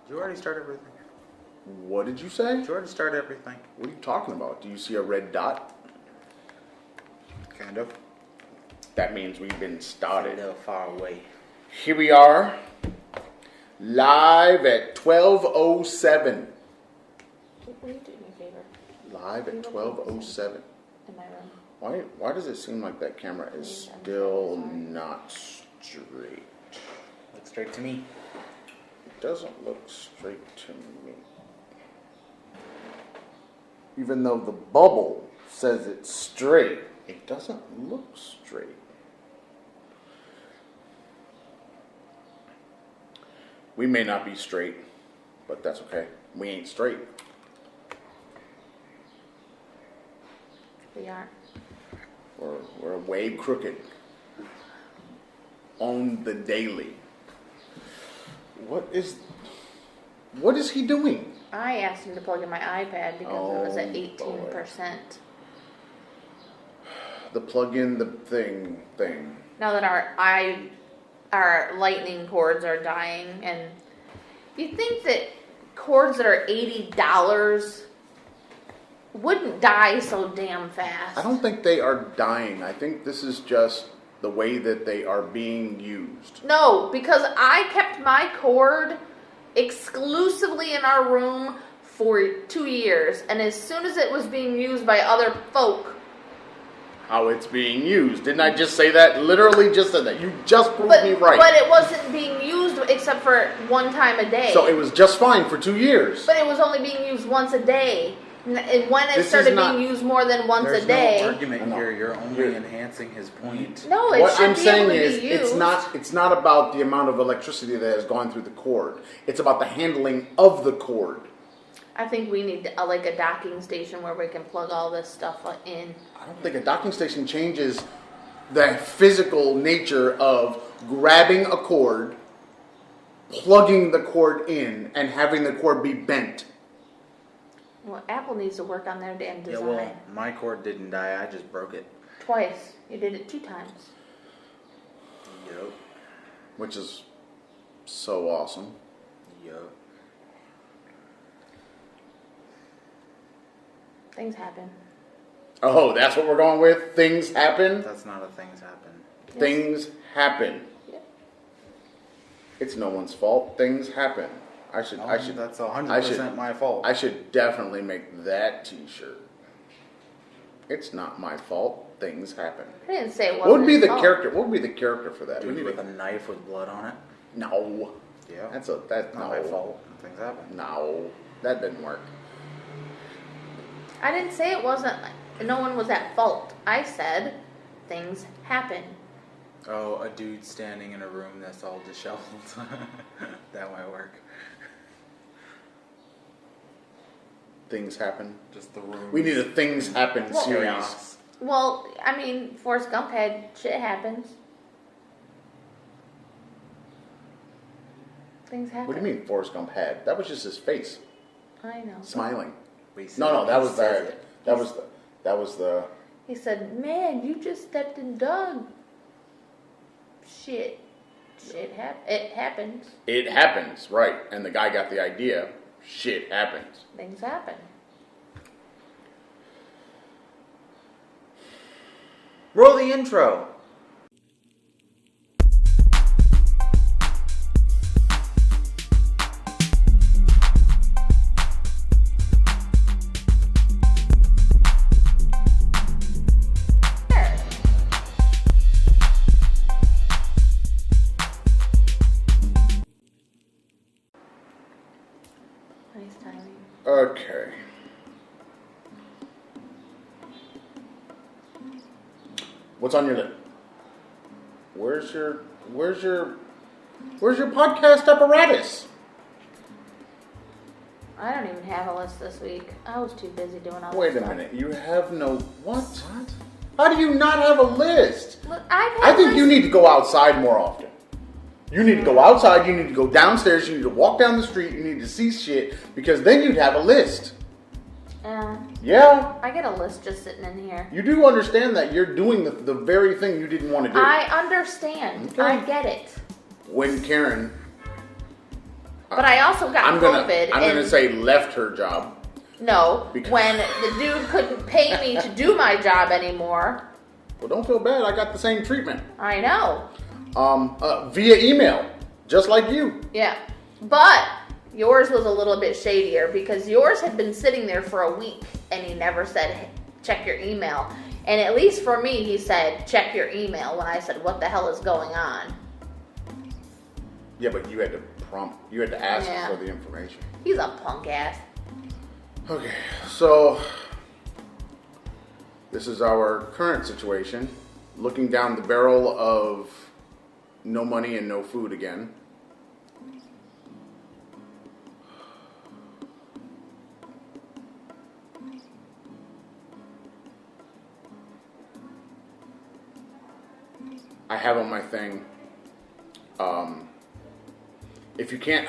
Did you already start everything? What did you say? Did you already start everything? What are you talking about? Do you see a red dot? Kind of. That means we've been A started. little far away. Here we are, live at 12:07. Will you do me a favor? Live at 12:07. In my room. Why does it seem like that camera is still not straight? Look straight to me. It doesn't look straight to me. Even though the bubble says it's straight, it doesn't look straight. We may not be straight, but that's okay. We ain't straight. We are. We're way crooked. On the daily. What is he doing? I asked him to plug in my iPad because it was at 18%. The plug-in the thing. Now that our lightning cords are dying, and you think that cords that are $80 wouldn't die so damn fast. I don't think they are dying. I think this is just the way that they are being used. No, because I kept my cord exclusively in our room for 2 years, and as soon as it was being used by other folk, How it's being used. Didn't I just say that? Literally just said that. You just proved me right. But it wasn't being used except for one time a day. So it was just fine for 2 years. But it was only being used once a day. And when it This started is not- being used more than once There's a day. no argument No. here. You're only enhancing his point. No, it What should I'm be saying able to is be used. it's not about the amount of electricity that has gone through the cord. It's about the handling of the cord. I think we need like a docking station where we can plug all this stuff in. I don't think a docking station changes the physical nature of grabbing a cord, plugging the cord in, and having the cord be bent. Well, Apple needs to work on their damn Yeah, design. well, my cord didn't die. I just broke it. Twice. You did it 2 times. Yup. Which is so awesome. Yup. Things happen. Oh, that's what we're going with? Things happen? That's not a things happen. Things happen. Yep. It's no one's fault. Things happen. That's 100% my fault. I should definitely make that t-shirt. It's not my fault. Things happen. I didn't say it wasn't. What would be his the fault. character? What would be the character for that? Dude with a knife with blood on it. No. Yeah. That's not no. my fault. Things happen. No. That didn't work. I didn't say it wasn't. No one was at fault. I said things happen. Oh, a dude standing in a room that's all disheveled. That might work. Things happen. Just the room. We need a things happen Well, series. chaos. Well, I mean, Forrest Gump had shit happens. Things happen. What do you mean Forrest Gump had? That was just his face. I know. Smiling. Wait, No, that was says the that was the He said, "Man, you just stepped in dog shit. It happens. it happens, right. And the guy got the idea. Shit happens. Things happen." Roll the intro. Nice timing. Okay. What's on your list? Where's your podcast apparatus? I don't even have a list this week. I was too busy doing all Wait this a stuff. minute. You have no what? How do you not have a list? Look, I think you need to go outside more often. You need to go outside, you need to go downstairs, you need to walk down the street, you need to see shit, because then you'd have a list. Yeah. I get a list just sitting in here. You do understand that you're doing the very thing you didn't want to do. I understand. Okay. I get it. When Karen, But I also got COVID. I'm gonna say left her job. No, when the dude couldn't pay me to do my job anymore. Well, don't feel bad. I got the same treatment. I know. Via email, just like you. Yeah, but yours was a little bit shadier because yours had been sitting there for a week and he never said, hey, check your email. And at least for me, he said, check your email when I said, what the hell is going on? Yeah, but you had to ask for the information. He's a punk ass. Okay, so this is our current situation. Looking down the barrel of no money and no food again. I have on my thing, if you can't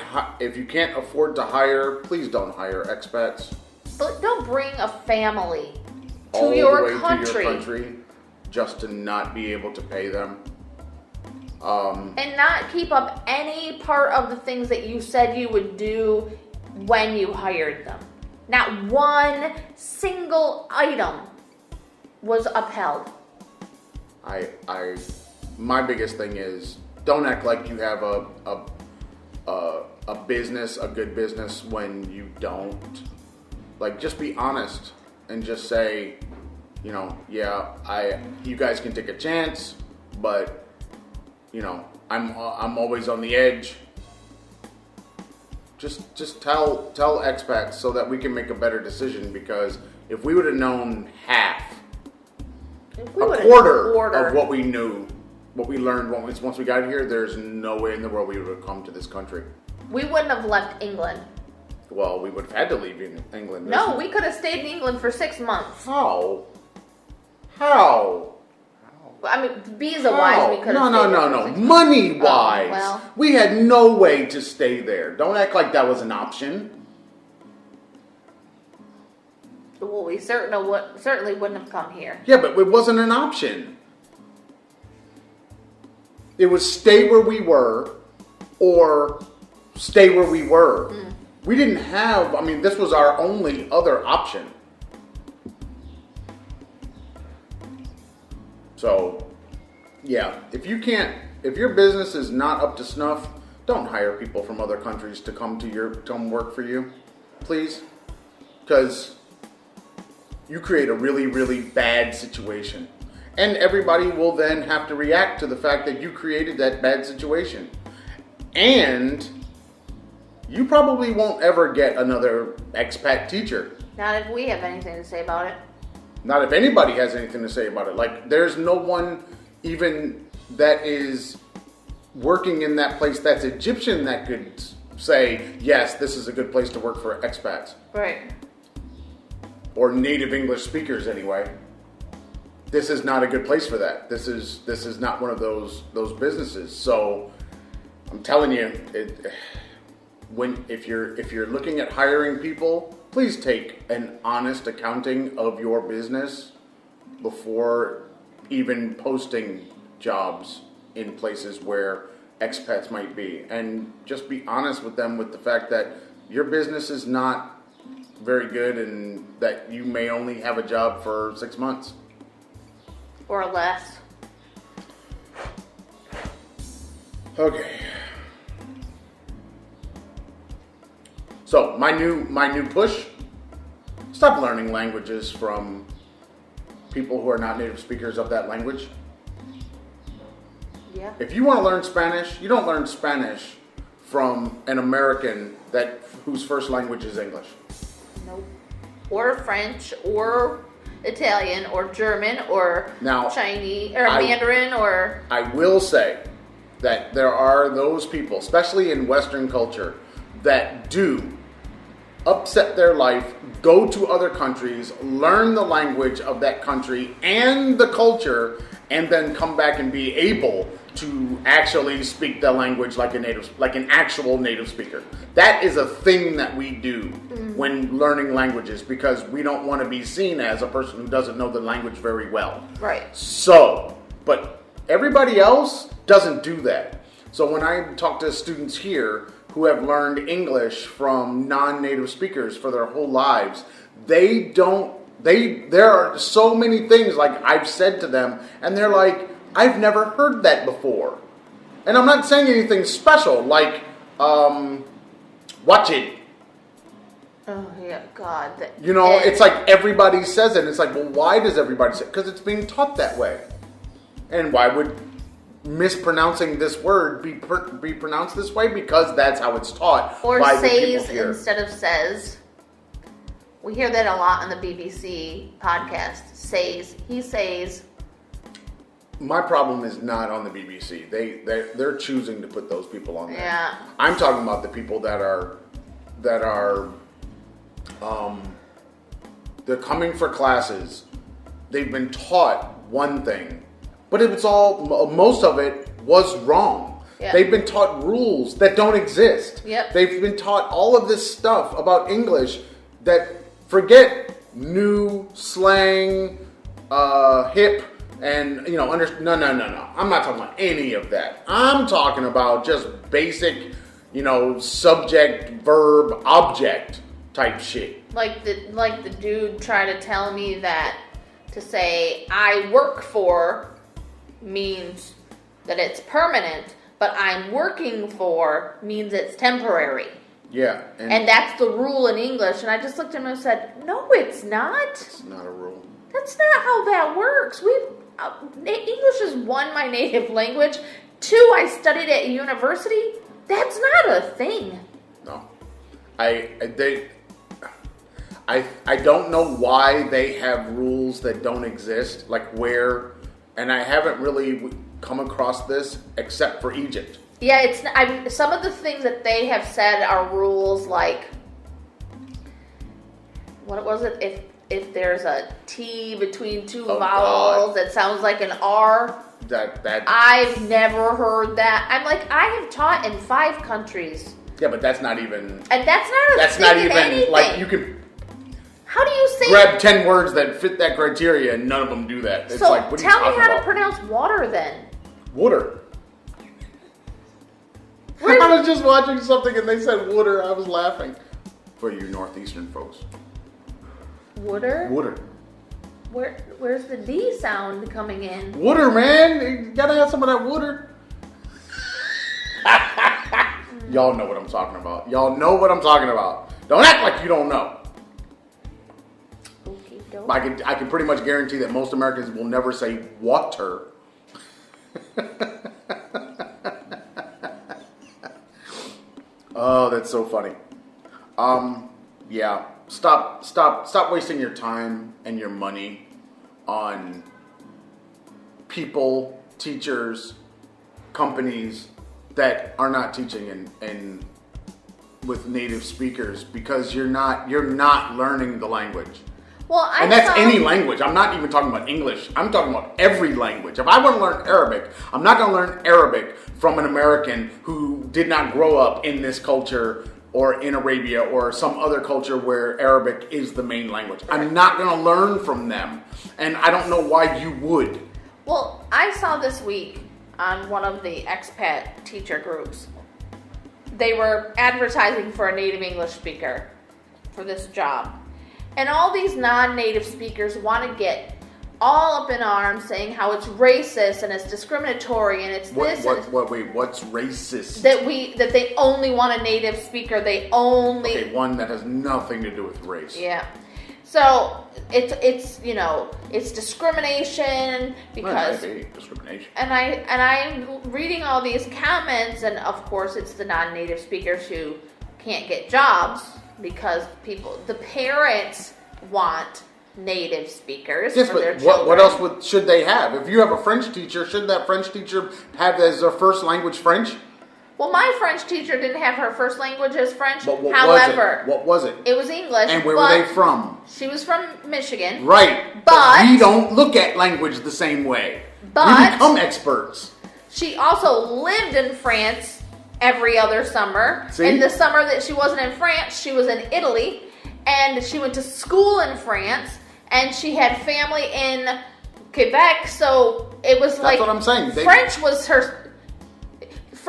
afford to hire, please don't hire expats. But don't bring a family All to your the way country. to your country just to not be able to pay them. And not keep up any part of the things that you said you would do when you hired them. Not one single item was upheld. My biggest thing is don't act like you have a business, a good business when you don't. Like, just be honest and just say, you know, you guys can take a chance, but you know, I'm always on the edge. Just tell expats so that we can make a better decision, because if we would have known half, a quarter of what we knew, what we learned once we got here, there's no way in the world we would have come to this country. We wouldn't have left England. Well, we would have had to leave England. No, we could have stayed in England for 6 months. How? I mean, visa-wise, we could have stayed there for 6 months. Money-wise. Well. We had no way to stay there. Don't act like that was an option. Well, we certainly wouldn't have come here. Yeah, but it wasn't an option. It was stay where we were or stay where we were. We didn't have, this was our only other option. So, yeah, if your business is not up to snuff, don't hire people from other countries to come work for you, please, because you create a really, really bad situation. And everybody will then have to react to the fact that you created that bad situation. And you probably won't ever get another expat teacher. Not if we have anything to say about it. Not if anybody has anything to say about it. Like, there's no one even that is working in that place that's Egyptian that could say, yes, this is a good place to work for expats. Right. Or native English speakers anyway. This is not a good place for that. This is not one of those businesses. So I'm telling you, if you're looking at hiring people, please take an honest accounting of your business before even posting jobs in places where expats might be, and just be honest with them with the fact that your business is not very good and that you may only have a job for 6 months. Or less. Okay. So my new push: stop learning languages from people who are not native speakers of that language. Yeah. If you want to learn Spanish, you don't learn Spanish from an American whose first language is English. Nope. Or French, or Italian, or German, or Chinese, or Mandarin, or... I will say that there are those people, especially in Western culture, that do upset their life, go to other countries, learn the language of that country and the culture, and then come back and be able to actually speak the language like an actual native speaker. That is a thing that we do when learning languages, because we don't want to be seen as a person who doesn't know the language very well. Right. So, but everybody else doesn't do that. So when I talk to students here who have learned English from non-native speakers for their whole lives, there are so many things like I've said to them, and they're like, I've never heard that before. And I'm not saying anything special, like, watch it. Oh, yeah, God. It's like everybody says it. And it's like, well, why does everybody say it? Because it's being taught that way. And why would mispronouncing this word be pronounced this way? Because that's how it's taught. Or by the says people here. instead of says. We hear that a lot on the BBC podcast. Says. He says. My problem is not on the BBC. They're choosing to put those people on there. Yeah. I'm talking about the people that are they're coming for classes. They've been taught one thing, but most of it was wrong. Yeah. They've been taught rules that don't exist. Yep. They've been taught all of this stuff about English that forget new slang, hip, and no. I'm not talking about any of that. I'm talking about just basic, subject, verb, object type shit. Like the dude tried to tell me that to say I work for means that it's permanent, but I'm working for means it's temporary. Yeah. And that's the rule in English. And I just looked at him and said, no, it's not. It's not a rule. That's not how that works. English is one, my native language. Two, I studied at university. That's not a thing. No. I don't know why they have rules that don't exist, like where, and I haven't really come across this except for Egypt. Yeah, some of the things that they have said are rules like, what was it? If there's a T between two vowels that sounds like an R. That I've never heard that. I'm like, I have taught in 5 countries. Yeah, but that's not even. And that's not a That's thing not in even anything. like you can. How do you say? Grab 10 words that fit that criteria, and none of them do that. It's so like, what are you tell me talking how about? to pronounce water then. Water. I was just watching something and they said water. I was laughing. For you northeastern folks. Water? Water. Where's the D sound coming in? Water, man. You gotta have some of that water. Y'all know what I'm talking about. Y'all know what I'm talking about. Don't act like you don't know. I can pretty much guarantee that most Americans will never say water. Oh, that's so funny. Yeah. Stop wasting your time and your money on people, teachers, companies that are not teaching in with native speakers, because you're not learning the language. Well, and that's any language. I'm not even talking about English. I'm talking about every language. If I want to learn Arabic, I'm not going to learn Arabic from an American who did not grow up in this culture or in Arabia or some other culture where Arabic is the main language. I'm not going to learn from them. And I don't know why you would. Well, I saw this week on one of the expat teacher groups, they were advertising for a native English speaker for this job. And all these non-native speakers want to get all up in arms saying how it's racist and it's discriminatory and it's what's racist? That they only want a native speaker. Okay, one that has nothing to do with race. Yeah. So it's discrimination because discrimination. And I'm reading all these comments, and of course it's the non-native speakers who can't get jobs because the parents want native speakers for their children. What else should they have? If you have a French teacher, shouldn't that French teacher have as their first language French? Well, my French teacher didn't have her first language as French. But However, what was it? It was English. And where were they from? She was from Michigan. Right. But we don't look at language the same way. But we become experts. She also lived in France every other summer. See? And the summer that she wasn't in France, she was in Italy. And she went to school in France. And she had family in Quebec. So it was That's what I'm saying. French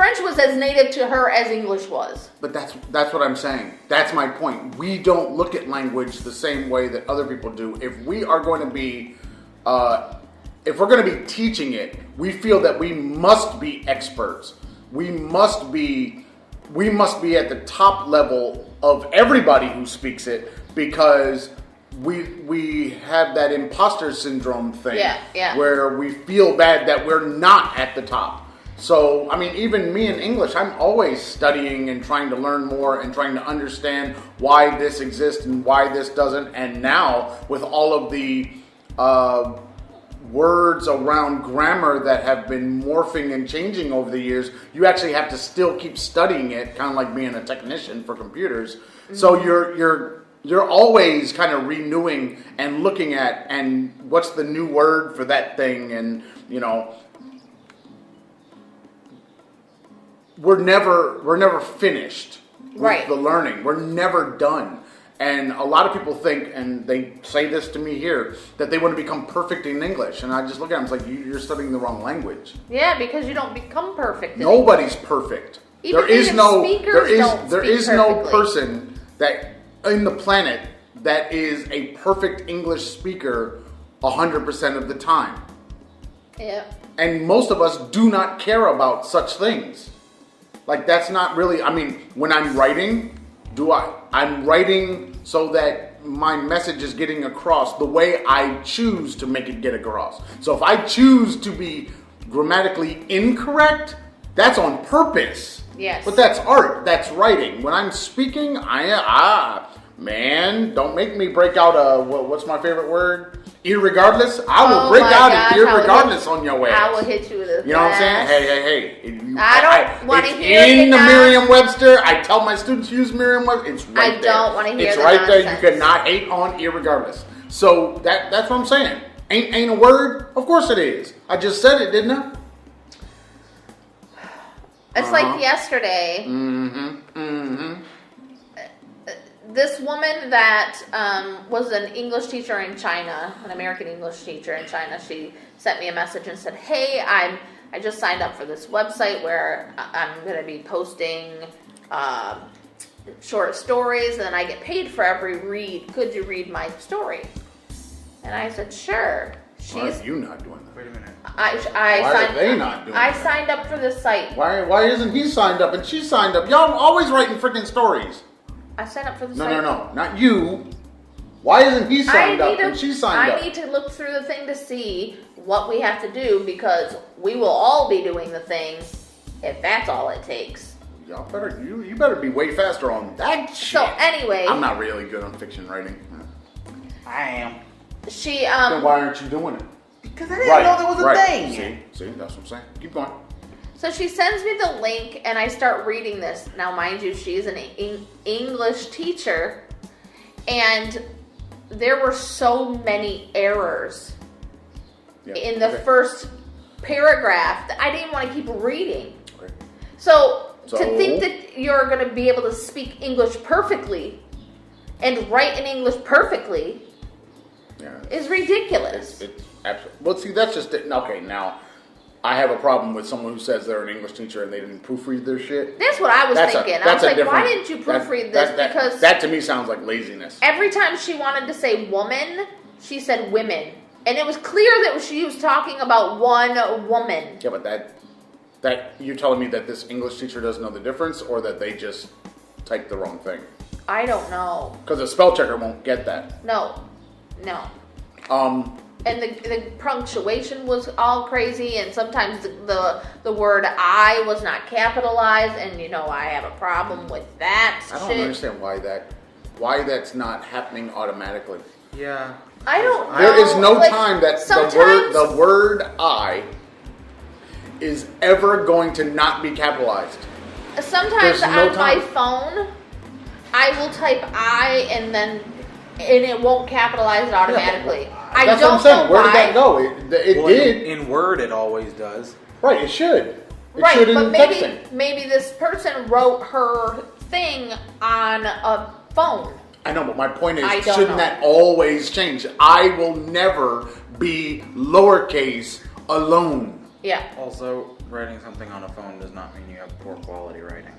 French was as native to her as English was. But that's what I'm saying. That's my point. We don't look at language the same way that other people do. If we are going to be, if we're going to be teaching it, we feel that we must be experts. We must be at the top level of everybody who speaks it, because we have that imposter syndrome thing, where we feel bad that we're not at the top. So, I mean, even me in English, I'm always studying and trying to learn more and trying to understand why this exists and why this doesn't. And now, with all of the words around grammar that have been morphing and changing over the years, you actually have to still keep studying it, kind of like being a technician for computers. Mm-hmm. So you're always kind of renewing and looking at, and what's the new word for that thing, and we're never finished with the learning. We're never done. And a lot of people think, and they say this to me here, that they want to become perfect in English. And I just look at them, it's like, you're studying the wrong language. Yeah, because you don't become perfect. Nobody's perfect. There is no person that in the planet that is a perfect English speaker 100% of the time. Yeah. And most of us do not care about such things. Like, that's not really, I mean, when I'm writing, I'm writing so that my message is getting across the way I choose to make it get across. So if I choose to be grammatically incorrect, that's on purpose. Yes. But that's art. That's writing. When I'm speaking, man, don't make me break out what's my favorite word? Irregardless. I will break out an irregardless on your ass. I will hit you with a You know what I'm saying? Hey. I don't want to hear it. In the Merriam-Webster, I tell my students to use Merriam-Webster. It's right there. I don't want to hear It's the right nonsense. there. You cannot hate on irregardless. So that's what I'm saying. Ain't a word? Of course it is. I just said it, didn't I? It's like yesterday. This woman that was an English teacher in China, an American English teacher in China, she sent me a message and said, hey, I just signed up for this website where I'm going to be posting short stories, and then I get paid for every read. Could you read my story? And I said, sure. Why are you not doing that? Wait a minute. Why are they not doing that? I signed up for this site. Why isn't he signed up and she signed up? Y'all always writing freaking stories. I signed up for the site. No, not you. Why isn't he signed up and she signed up? I need to look through the thing to see what we have to do, because we will all be doing the thing if that's all it takes. Y'all better, you better be way faster on that shit. So anyway, I'm not really good on fiction writing. I am. She Then why aren't you doing it? Because I didn't know there was a thing. See, that's what I'm saying. Keep going. So she sends me the link, and I start reading this. Now, mind you, she's an English teacher, and there were so many errors in the first paragraph that I didn't want to keep reading. Okay. So to think that you're going to be able to speak English perfectly and write in English perfectly is ridiculous. It's absolutely. Well, see, that's just it. Okay, now I have a problem with someone who says they're an English teacher and they didn't proofread their shit. That's what I was thinking. I was like, why didn't you proofread this? Because that to me sounds like laziness. Every time she wanted to say woman, she said women. And it was clear that she was talking about one woman. Yeah, but that you're telling me that this English teacher doesn't know the difference, or that they just typed the wrong thing? I don't know. Because a spell checker won't get that. No. And the punctuation was all crazy, and sometimes the word I was not capitalized, and I have a problem with that. I don't understand why that's not happening automatically. Yeah. I don't know. There is no time that the word I is ever going to not be capitalized. Sometimes on my phone, I will type I and it won't capitalize it automatically. I That's don't what I'm saying. know Where why. did that go? It did. In Word, it always does. Right, it should. It Right, should in but texting. maybe this person wrote her thing on a phone. I know, but my point is, I don't shouldn't know. that always change? I will never be lowercase alone. Yeah. Also, writing something on a phone does not mean you have poor quality writing.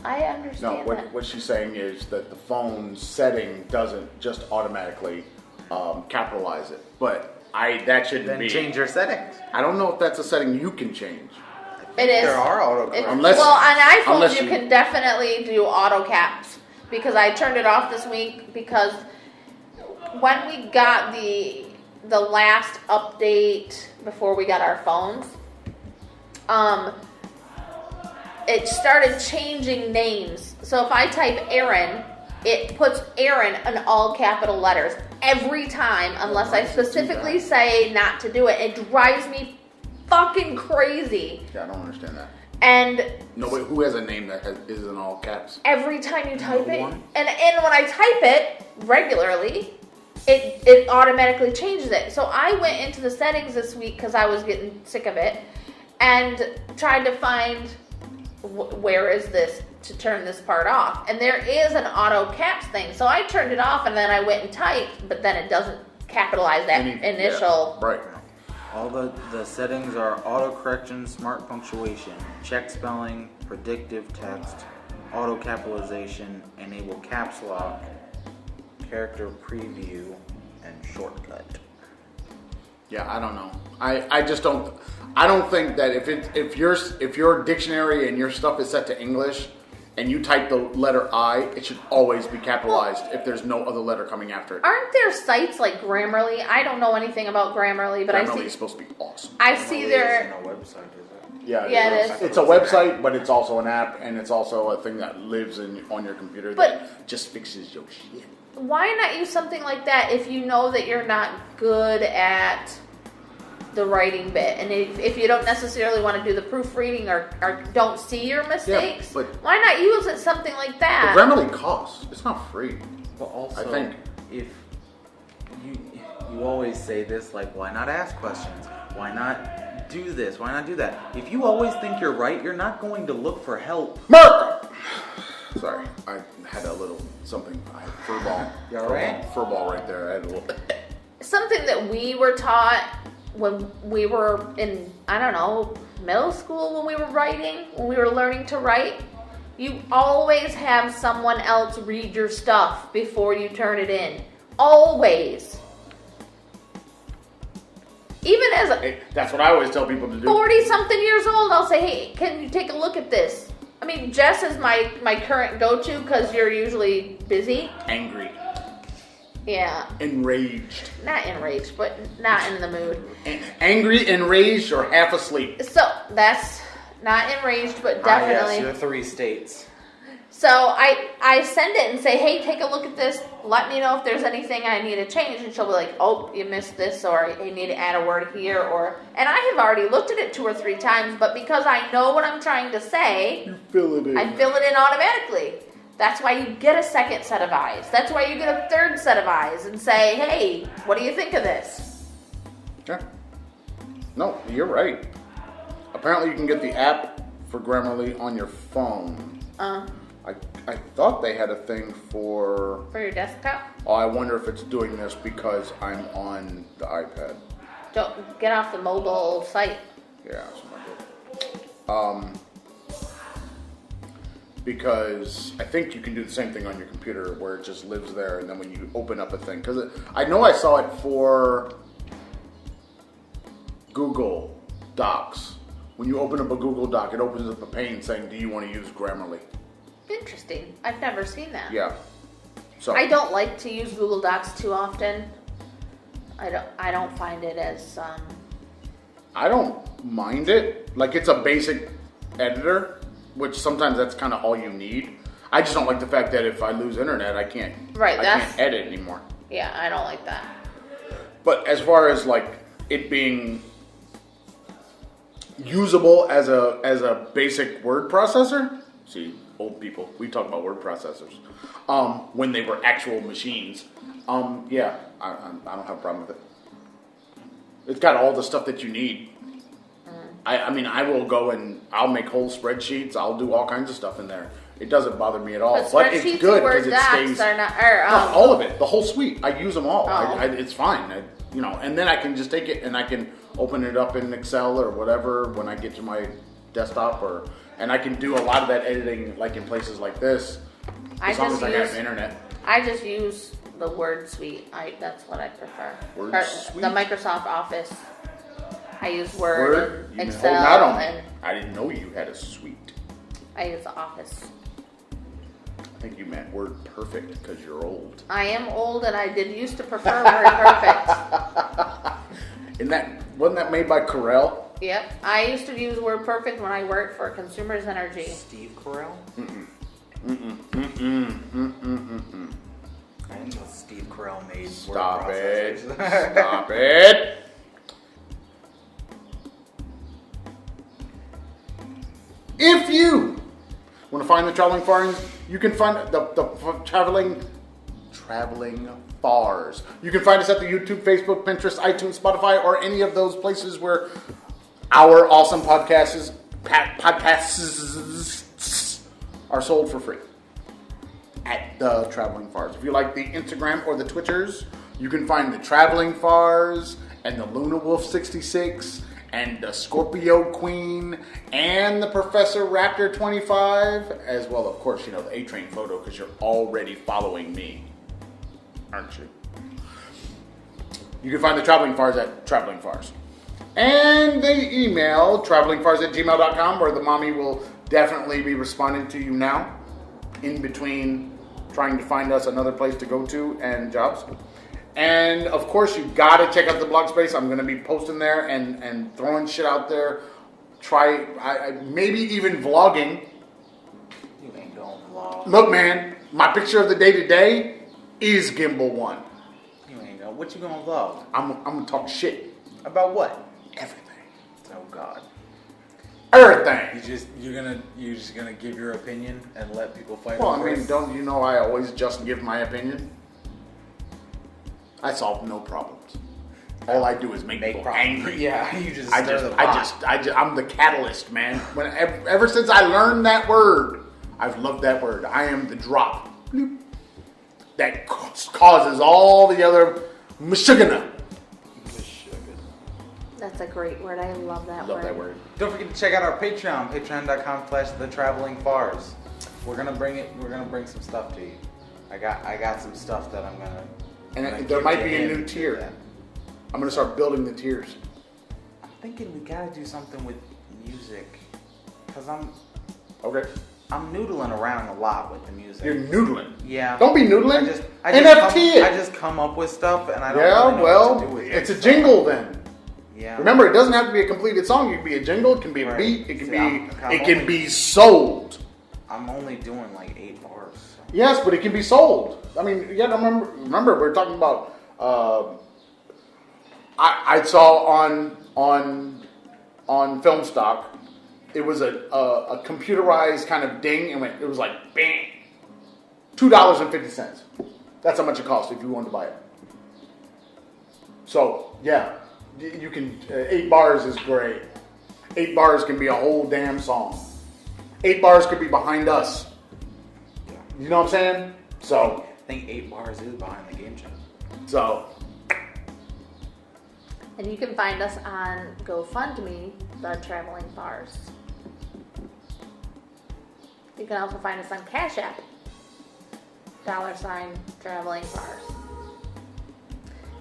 I No, understand that. what she's saying is that the phone setting doesn't just automatically capitalize it. But that shouldn't Then be. change your settings. I don't know if that's a setting you can change. It is. There are autocorrect. Unless- well, on iPhones unless you you- can definitely do auto caps because I turned it off this week because when we got the last update before we got our phones, it started changing names. So if I type Aaron, it puts Aaron in all capital letters every time unless I specifically say not to do it. It drives me fucking crazy. Yeah, I don't understand that. And Nobody who has a name that is in all caps. every time you type No it, one. and when I type it regularly, it automatically changes it. So I went into the settings this week because I was getting sick of it and tried to find where is this to turn this part off. And there is an auto caps thing. So I turned it off and then I went and typed, but then it doesn't capitalize that initial. Yeah, right. All the settings are autocorrection, smart punctuation, check spelling, predictive text, auto capitalization, enable caps lock, character preview, and shortcut. Yeah, I don't know. I just don't. I don't think that if your dictionary and your stuff is set to English, and you type the letter I, it should always be capitalized if there's no other letter coming after it. Aren't there sites like Grammarly? I don't know anything about Grammarly, but Grammarly I see is supposed to be awesome. I see their Isn't a website, is it? Yeah, Yeah, it is. It's a website, but it's also an app, and it's also a thing that lives on your computer that just fixes your shit. why not use something like that if you know that you're not good at the writing bit, and if you don't necessarily want to do the proofreading or don't see your mistakes, but- why not use it something like But that? Grammarly costs. It's not free. But also, I think. if you always say this, like, why not ask questions? Why not do this? Why not do that? If you always think you're right, you're not going to look for help. Mark! Sorry, I had a little something. I had furball. You all right? Furball right there. I had a little. Something that we were taught when we were in, I don't know, middle school when we were writing, when we were learning to write, you always have someone else read your stuff before you turn it in. Always. Even as a Hey, that's what I always tell people to do. 40-something years old, I'll say, hey, can you take a look at this? I mean, Jess is my current go-to because you're usually busy. Angry. Yeah. Enraged. Not enraged, but not in the mood. Angry, enraged, or half asleep. So, that's not enraged, but Ah, definitely. yes, your 3 states. So, I send it and say, hey, take a look at this. Let me know if there's anything I need to change. And she'll be like, oh, you missed this, or you need to add a word here, and I have already looked at it 2 or 3 times, but because I know what I'm trying to say, You fill it in. I fill it in automatically. That's why you get a second set of eyes. That's why you get a third set of eyes and say, hey, what do you think of this? Yeah. No, you're right. Apparently you can get the app for Grammarly on your phone. I thought they had a thing for... For your desktop? Oh, I wonder if it's doing this because I'm on the iPad. Don't get off the mobile site. Yeah, something like that. Because I think you can do the same thing on your computer where it just lives there, and then when you open up a thing, because I know I saw it for Google Docs. When you open up a Google Doc, it opens up a pane saying, "Do you want to use Grammarly?" Interesting. I've never seen that. Yeah. So I don't like to use Google Docs too often. I don't find it as I don't mind it. Like, it's a basic editor, which sometimes that's kind of all you need. I just don't like the fact that if I lose internet, I can't can't edit anymore. Yeah, I don't like that. But as far as like it being usable as a basic word processor, see, old people, we talk about word processors. When they were actual machines, yeah, I don't have a problem with it. It's got all the stuff that you need. I mean, I will go and I'll make whole spreadsheets. I'll do all kinds of stuff in there. It doesn't bother me at all. But it's good because it stays. Are not, No, all of it, the whole suite. I use them all. Oh. It's fine. And then I can just take it and I can open it up in Excel or whatever when I get to my desktop, and I can do a lot of that editing like in places like this, as long as I got the internet. I just use the Word suite. That's what I prefer. Suite? The Microsoft Office. I use Word and Excel. I didn't know you had a suite. I use the Office. I think you meant Word Perfect because you're old. I am old, and I did used to prefer Word Perfect. Wasn't that made by Corel? Yep, I used to use Word Perfect when I worked for Consumers Energy. Steve Carell? I didn't know Steve Carell made Stop word it. processors. Stop it. If you want to find the traveling Farrs, you can find the traveling Farrs. You can find us at the YouTube, Facebook, Pinterest, iTunes, Spotify, or any of those places where our awesome podcasts are sold for free. At the Traveling Farrs. If you like the Instagram or the Twitters, you can find the Traveling Farrs and the Luna Wolf 66 and the Scorpio Queen and the Professor Raptor 25, as well, of course, the A-Train photo because you're already following me, aren't you? You can find the Traveling Farrs at Traveling Farrs. And the email, travelingfarrs@gmail.com, where the mommy will definitely be responding to you now, in between trying to find us another place to go to and jobs. And of course, you gotta check out the blog space. I'm gonna be posting there and throwing shit out there. Maybe even vlogging. You ain't gonna vlog. Look, man, my picture of the day today is Gimbal 1. You ain't gonna. What you gonna vlog? I'm gonna talk shit. About what? Everything. Oh God. Everything. You're just gonna give your opinion and let people fight Well, over I mean, it? don't you know I always just give my opinion? I solve no problems. All I do is make people angry. Yeah, you just stir the pot. I'm the catalyst, man. Ever since I learned that word, I've loved that word. I am the drop that causes all the other mashugana. That's a great word. I love that word. Love that word. Don't forget to check out our Patreon, patreon.com/thetravelingfars. We're gonna bring some stuff to you. I got some stuff that I'm gonna. And there might be a new tier. I'm gonna start building the tiers. I'm thinking we gotta do something with music, cause I'm noodling around a lot with the music. You're noodling. Yeah. Don't be noodling. I just come up with stuff and I don't really know what to do with it. It's a jingle then. Yeah. Remember, it doesn't have to be a completed song. It can be a jingle. It can be a beat. It can be sold. I'm only doing like 8 bars. So. Yes, but it can be sold. I mean, you gotta remember we're talking about. I saw on Filmstock, it was a computerized kind of ding, and it was like bang, $2.50. That's how much it cost if you wanted to buy it. So yeah. You can, 8 bars is great. 8 bars can be a whole damn song. 8 bars could be behind us. Yeah. You know what I'm saying? So. I think 8 bars is behind the game chat. So. And you can find us on GoFundMe, the Traveling Farrs. You can also find us on Cash App, $Traveling Farrs.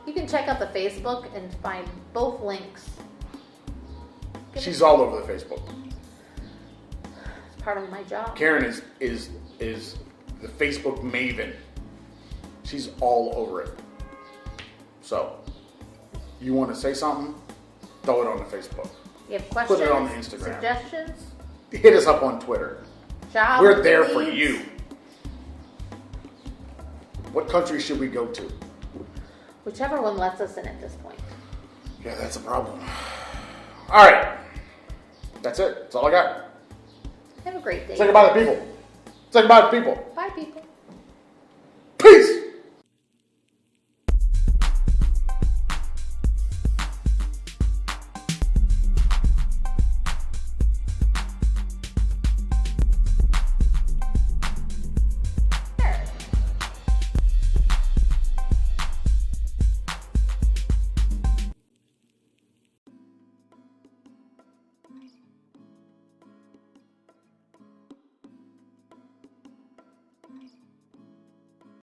You can check out the Facebook and find both links. She's all over the Facebook. It's part of my job. Karen is the Facebook maven. She's all over it. So, you want to say something? Throw it on the Facebook. You have questions? Put it on the Instagram. Suggestions? Hit us up on Twitter. Job We're there for leads? you. What country should we go to? Whichever one lets us in at this point. Yeah, that's a problem. All right. That's it. That's all I got. Have a great day. Say goodbye to people. Say goodbye to people. Bye, people. Peace.